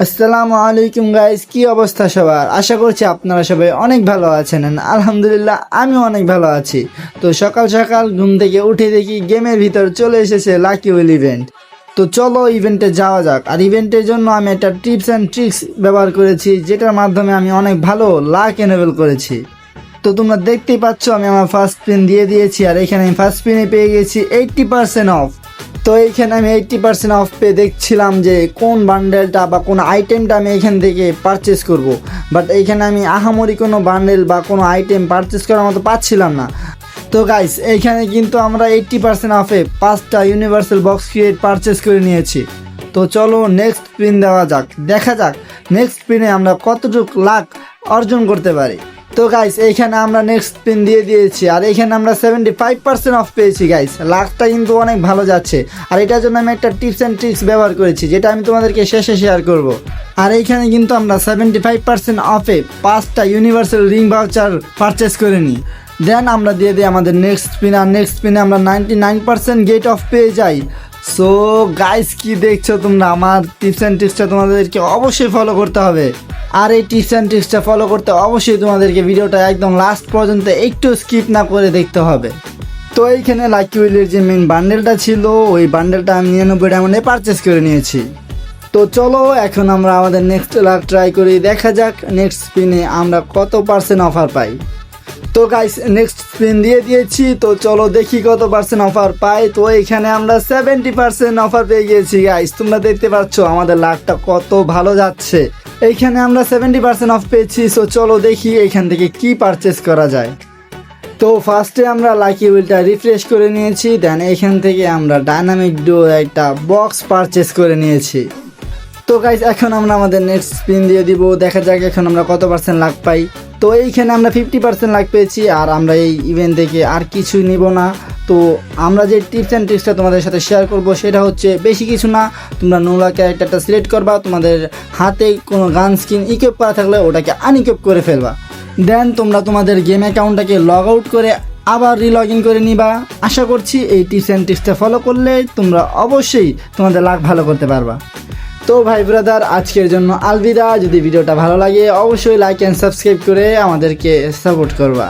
আসসালামু আলাইকুম গাইস, কি অবস্থা সবার? আশা করছি আপনারা সবাই অনেক ভালো আছেন। আলহামদুলিল্লাহ আমিও অনেক ভালো আছি। তো সকাল সকাল ঘুম থেকে উঠে দেখি গেমের ভিতর চলে এসেছে লাকি উইল ইভেন্ট। তো চলো ইভেন্টে যাওয়া যাক। আর ইভেন্টের জন্য আমি একটা টিপস অ্যান্ড ট্রিক্স ব্যবহার করেছি, যেটার মাধ্যমে আমি অনেক ভালো লাক এনেবল করেছি। তো তোমরা দেখতেই পাচ্ছ আমি আমার ফার্স্ট স্পিন দিয়ে দিয়েছি, আর এখানে আমি ফার্স্ট স্পিনে পেয়ে গেছি 80% অফ। তো এইখানে আমি 80% অফ পেয়ে দেখছিলাম যে কোন বান্ডেলটা বা কোন আইটেমটা আমি এখান থেকে পারচেস করব। বাট এইখানে আমি আহামরি কোনো বান্ডেল বা কোনো আইটেম পারচেস করার মতো পাচ্ছিলাম না। তো গাইস, এইখানে কিন্তু আমরা 80% অফে 5টা ইউনিভার্সাল বক্স ক্রিয়েট পারচেস করে নিয়েছি। তো চলো নেক্সট স্পিন দেওয়া যাক, দেখা যাক নেক্সট স্পিনে আমরা কতটুকু লাক অর্জন করতে পারি। তো গাইস, এইখানে আমরা নেক্সট স্পিন দিয়ে দিয়েছি, আর এইখানে আমরা 75% অফ পেয়েছি। গাইস, লাকটা কিন্তু অনেক ভালো যাচ্ছে। আর এটার জন্য আমি একটা টিপস অ্যান্ড ট্রিক্স ব্যবহার করেছি, যেটা আমি তোমাদেরকে শেষে শেয়ার করব। আর এইখানে কিন্তু আমরা 75% অফে 5টা ইউনিভার্সাল রিং ভাউচার পারচেস করে নিই। দেন আমরা দিয়ে দিই আমাদের নেক্সট স্পিন, আর নেক্সট স্পিনে আমরা 99% গেট অফ পেয়ে যাই। সো গাইস, কি দেখছো তোমরা? আমার টিপস অ্যান্ড ট্রিক্সটা তোমাদেরকে অবশ্যই ফলো করতে হবে। আর এই টিপস অ্যান্ড ট্রিক্সটা ফলো করতে অবশ্যই তোমাদেরকে ভিডিওটা একদম লাস্ট পর্যন্ত একটু স্কিপ না করে দেখতে হবে। তো এইখানে লাকি উইলের যে মেন বান্ডেলটা ছিল, ওই বান্ডেলটা আমি 99 ডায়মন্ডে পারচেস করে নিয়েছি। তো চলো এখন আমরা আমাদের নেক্সট লাক ট্রাই করি, দেখা যাক নেক্সট স্পিনে আমরা কত পার্সেন্ট অফার পাই। তো গাইস, নেক্সট স্পিন দিয়ে দিয়েছি। তো চলো দেখি কত পার্সেন্ট অফার পাই। তো এখানে আমরা 70% অফার পেয়ে গিয়েছি। গাইস, তোমরা দেখতে পাচ্ছ আমাদের লাকটা কত ভালো যাচ্ছে। এইখানে আমরা 70% অফ পেয়েছি। সো চলো দেখি এইখান থেকে কি পারচেস করা যায়। তো ফার্স্টে আমরা লাকি উইলটা রিফ্রেশ করে নিয়েছি। দেন এখান থেকে আমরা ডাইনামিক ডো একটা বক্স পারচেস করে নিয়েছি। তো গাইস, এখন আমরা আমাদের নেক্সট স্পিন দিয়ে দিব, দেখা যাক এখন আমরা কত পার্সেন্ট লাক পাই। তো এইখানে আমরা 50% লাক পেয়েছি। আর আমরা এই ইভেন্ট থেকে আর কিছু নিব না। তো আমরা যে টিপস অ্যান্ড ট্রিক্সটা তোমাদের সাথে শেয়ার করব, সেটা হচ্ছে বেশি কিছু না, তোমরা নোলা ক্যারেক্টারটা সিলেক্ট করবা, তোমাদের হাতে কোনো গান স্কিন ইকুইপ করা থাকলে ওটাকে আনইকুইপ করে ফেলবা। দেন তোমরা তোমাদের গেম অ্যাকাউন্টটাকে লগ আউট করে আবার রিলগ ইন করে নিবা। আশা করছি এই টিপস অ্যান্ড ট্রিক্সটা ফলো করলে তোমরা অবশ্যই তোমাদের লাক ভালো করতে পারবা। তো ভাই ব্রাদার, আজকের জন্য আলবিদা। যদি ভিডিওটা ভালো লাগে অবশ্যই লাইক অ্যান্ড সাবস্ক্রাইব করে আমাদেরকে সাপোর্ট করবা।